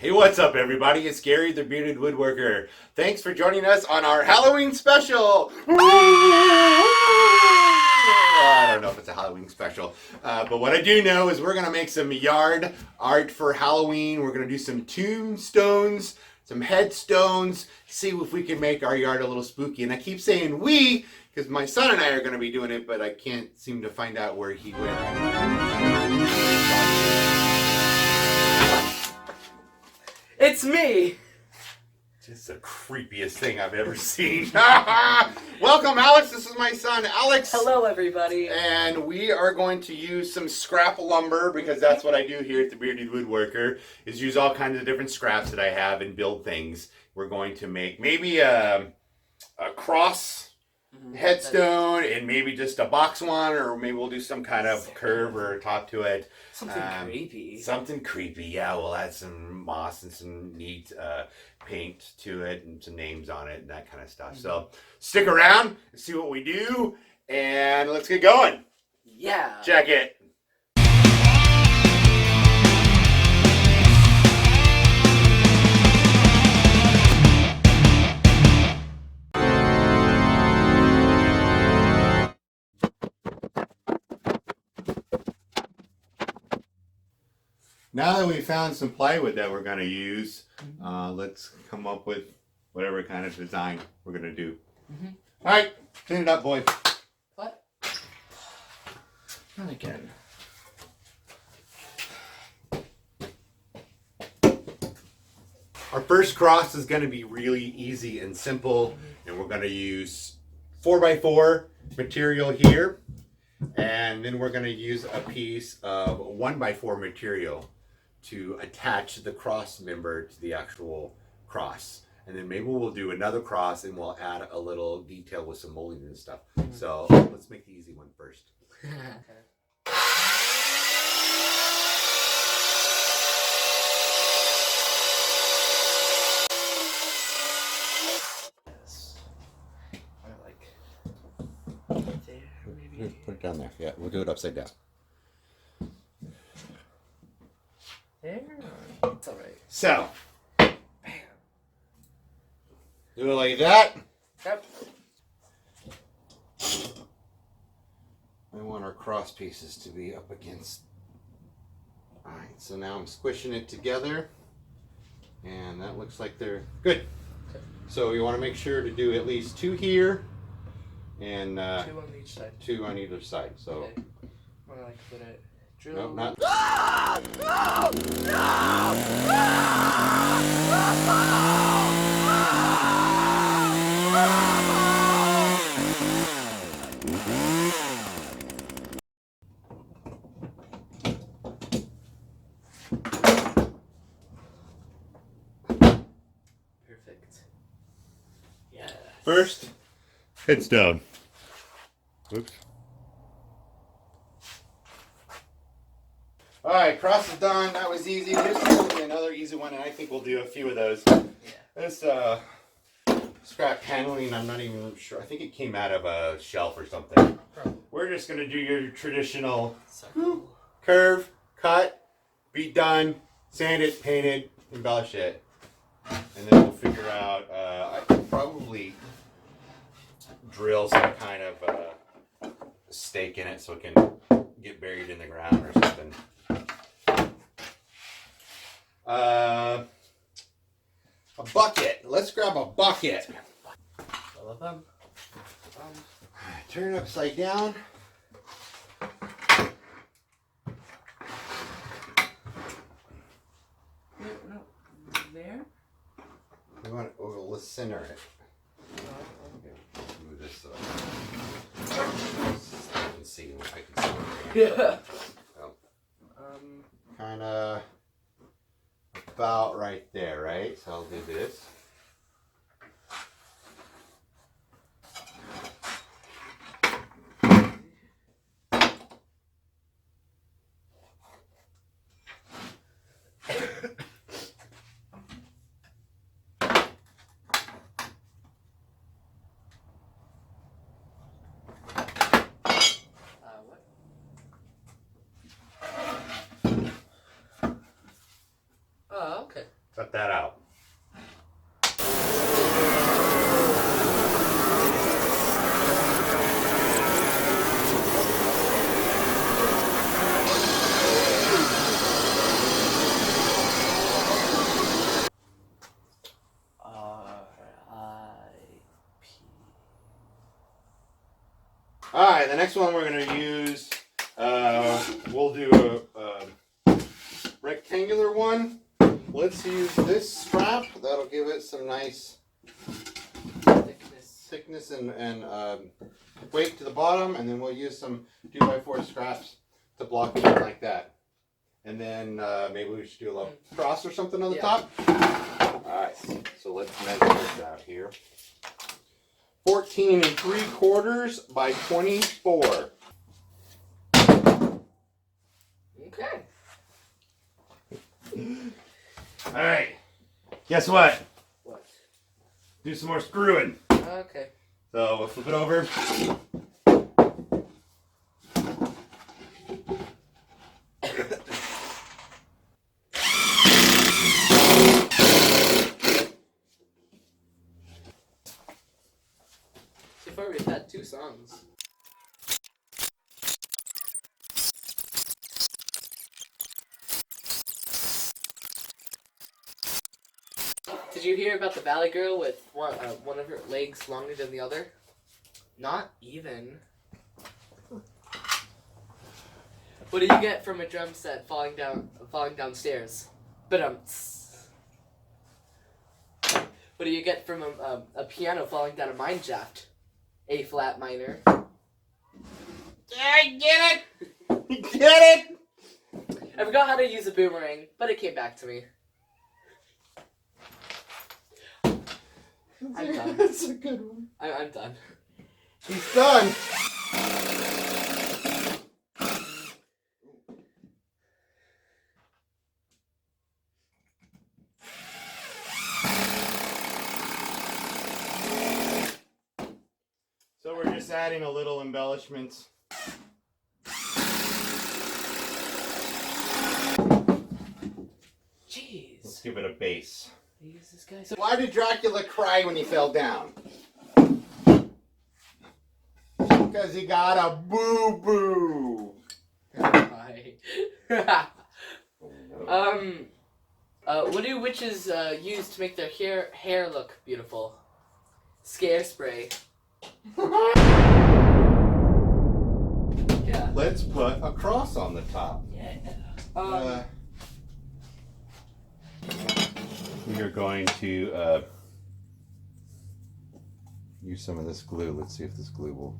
Hey, what's up, everybody? It's Gary, the Bearded Woodworker. Thanks for joining us on our Halloween special. I don't know if it's a Halloween special, but what I do know is we're going to make some yard art for Halloween. We're going to do some tombstones, some headstones, see if we can make our yard a little spooky. And I keep saying we, because my son and I are going to be doing it, but I can't seem to find out where he went. It's me! Just the creepiest thing I've ever seen. Welcome, Alex. This is my son, Alex. Hello, everybody. And we are going to use some scrap lumber because that's what I do here at the Bearded Woodworker, is use all kinds of different scraps that I have and build things. We're going to make maybe a cross headstone and maybe just a box one, or maybe we'll do some kind of curve or top to it. Something creepy. Something creepy, yeah. We'll add some moss and some neat paint to it and some names on it and that kind of stuff. So stick around and see what we do, and let's get going. Yeah. Check it. Now that we've found some plywood that we're going to use, let's come up with whatever kind of design we're going to do. All right, clean it up, boy. What? Not again. Our first cross is going to be really easy and simple, and we're going to use 4x4 material here, and then we're going to use a piece of 1x4 material to attach the cross member to the actual cross. And then maybe we'll do another cross and we'll add a little detail with some molding and stuff. So let's make the easy one first. Put it down there. Yeah, we'll do it upside down. There? It's alright. So, Bam. do it like that. Yep. I want our cross pieces to be up against. Alright, so now I'm squishing it together. And that looks like they're good. Okay. So you want to make sure to do at least 2 here. And 2 on each side. 2 on either side. So, Okay. I like to put it. Drill. nope, not. Perfect. Yeah. First, headstone. Oops. All right, cross is done. That was easy. Here's another easy one, and I think we'll do a few of those. Yeah. This scrap paneling, I'm not even sure. I think it came out of a shelf or something. Probably. We're just going to do your traditional Circle. curve, cut, be done, sand it, paint it, embellish it. And then we'll figure out, I could probably drill some kind of stake in it so it can get buried in the ground or something. A bucket. Let's grab a bucket. All of them. Turn it upside down. No. There? We want to, let's center it. Okay. Move this so I can see what I can see. Yeah. Oh. Kind of about right there, right? So I'll do this. Oh, okay. Cut that out. Alright, the next one we're going to use, we'll do a rectangular one. Let's use this strap. That'll give it some nice thickness and weight to the bottom. And then we'll use some 2x4 scraps to block it in like that. And then maybe we should do a little cross or something on the top. Alright, so let's measure this out here. 14 3/4 by 24. Okay. Alright. Guess what? What? Do some more screwing. Okay. So we'll flip it over. So far we've had 2 songs. Did you hear about the Valley Girl with one of her legs longer than the other? Not even. What do you get from a drum set falling downstairs? But What do you get from a piano falling down a mine shaft? A flat minor. I get it! Get it! I forgot how to use a boomerang, but it came back to me. I'm done. That's a good one. I'm done. He's done. So we're just adding a little embellishments. Jeez. Let's give it a base. Use this guy. So Why did Dracula cry when he fell down? Because he got a boo-boo. Hi. What do witches use to make their hair look beautiful? Scare spray. Yeah. Let's put a cross on the top. Yeah. We are going to use some of this glue. Let's see if this glue will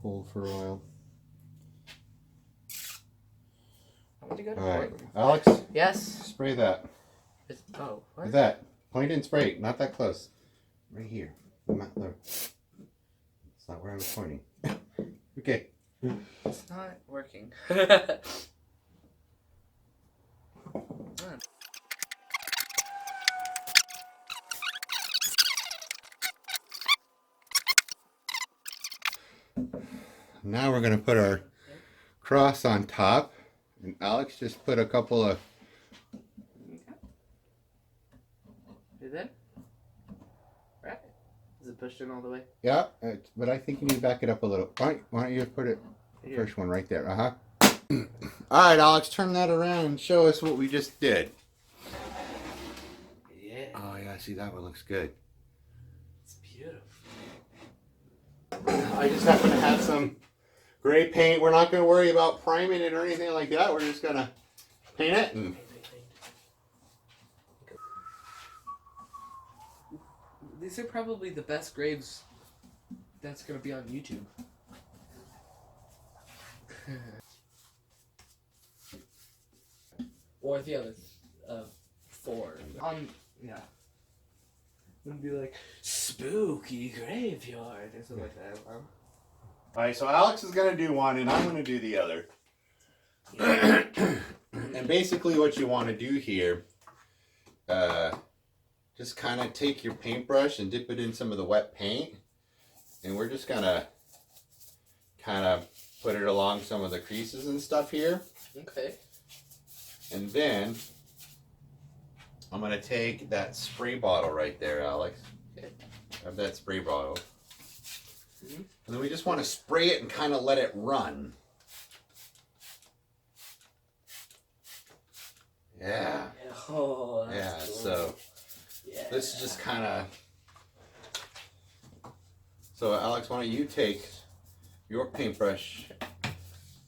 hold for a while. I want to go to All right, Portland. Alex, Yes. spray that. Oh, what? With that. Point and spray it. Not that close. Right here. Not there. It's not where I was pointing. Okay. It's not working. Now we're going to put our cross on top. And Alex just put a couple of... Is it? Right. Is it pushed in all the way? Yeah, but I think you need to back it up a little. Why don't you put it, Here. first one right there. Uh-huh. All right, Alex, turn that around and show us what we just did. Yeah. Oh, yeah, see, that one looks good. It's beautiful. I just happen to have some gray paint. We're not going to worry about priming it or anything like that. We're just going to paint it. And These are probably the best graves that's going to be on YouTube. Or the other 4. Yeah. Wouldn't be like, spooky graveyard or something like that. all right, so Alex is going to do one, and I'm going to do the other. Yeah. And basically what you want to do here, just kind of take your paintbrush and dip it in some of the wet paint. And we're just going to kind of put it along some of the creases and stuff here. Okay. And then I'm gonna take that spray bottle right there, Alex. Okay. Have that spray bottle. Mm-hmm. And then we just want to spray it and kind of let it run. Yeah. Oh, that's Yeah, cool. so Yeah. this is just kind of... So Alex, why don't you take your paintbrush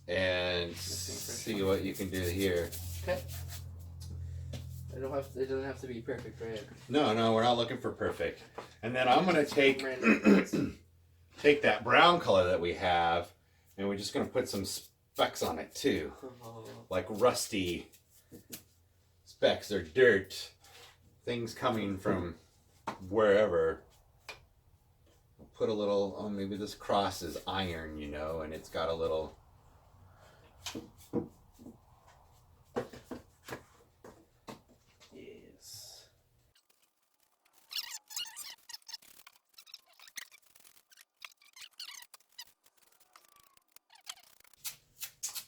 and see what you can do here. Okay. It doesn't have to be perfect, right? No, we're not looking for perfect. And then I'm gonna take Random. take that brown color that we have, and we're just gonna put some specks on it too, like rusty specks or dirt, things coming from wherever. Put a little, oh, maybe this cross is iron, you know, and it's got a little. Yes.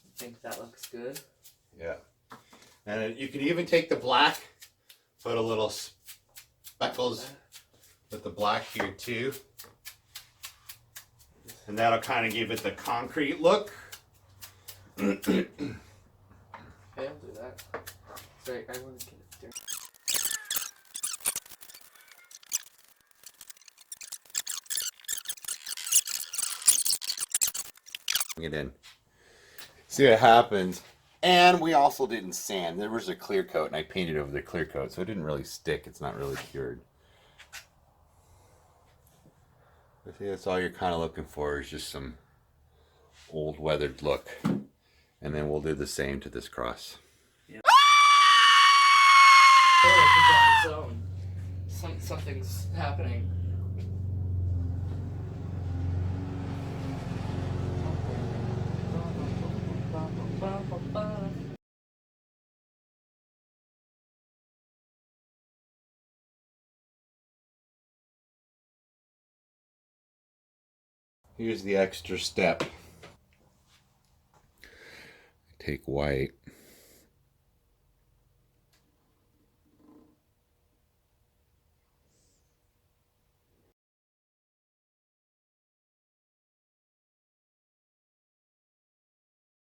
I think that looks good. Yeah. And you can even take the black, put a little speckles with the black here too. And that'll kind of give it the concrete look. Okay, I'll do that. Sorry, I want to get it there. Bring it in. See what happens. And we also didn't sand. There was a clear coat, and I painted over the clear coat, so it didn't really stick. It's not really cured. I think that's all you're kind of looking for, is just some old weathered look. And then we'll do the same to this cross. Yep. Oh, it's on its own. Something's happening. Here's the extra step. Take white.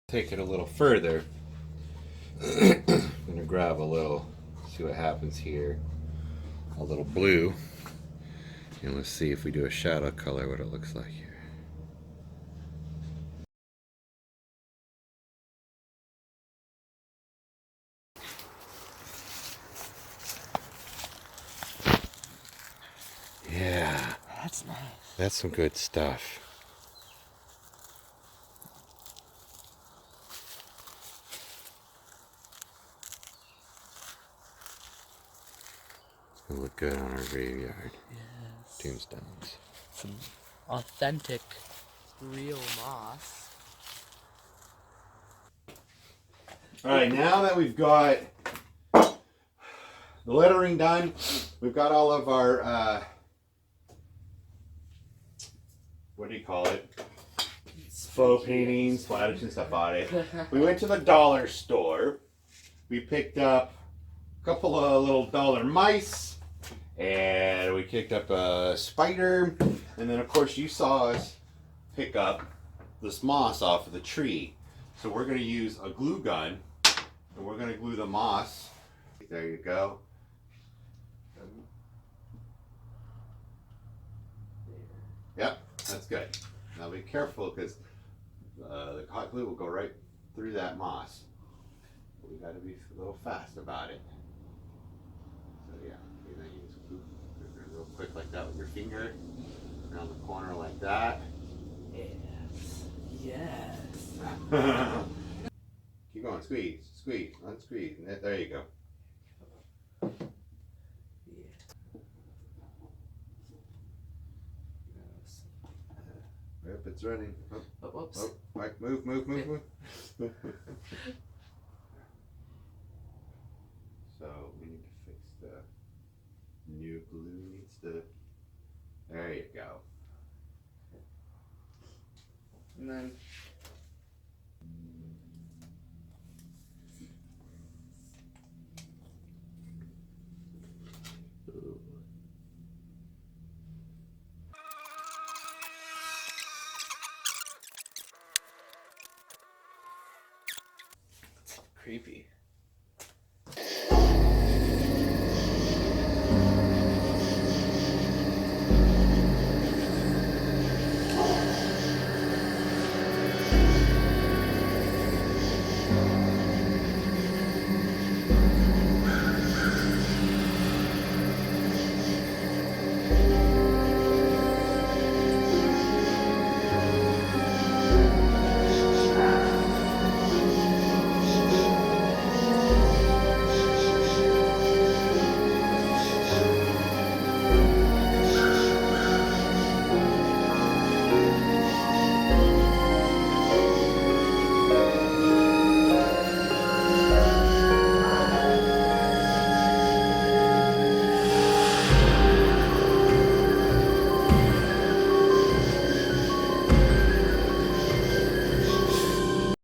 Take it a little further. I'm gonna grab a little, see what happens here. A little blue. And let's see if we do a shadow color what it looks like here. Yeah. That's nice. That's some good stuff. It'll look good on our graveyard. Yes. Tombstones. Some authentic, real moss. Alright, now that we've got the lettering done, we've got all of our, what do you call it? Faux paintings, splatters and stuff on it. We went to the dollar store. We picked up a couple of little dollar mice, and we picked up a spider, and then of course you saw us pick up this moss off of the tree. So we're going to use a glue gun, and we're going to glue the moss. There you go. Yep, that's good. Now be careful, because the hot glue will go right through that moss. We got to be a little fast about it. So yeah, and then you just glue it real quick like that with your finger around the corner like that. Yes. Yes. Keep going, squeeze, squeeze, unsqueeze, and there you go. Yep, it's running. Oh, Oh, whoops. oh, right, move. So we need to fix the new glue needs to. There you go. And then creepy.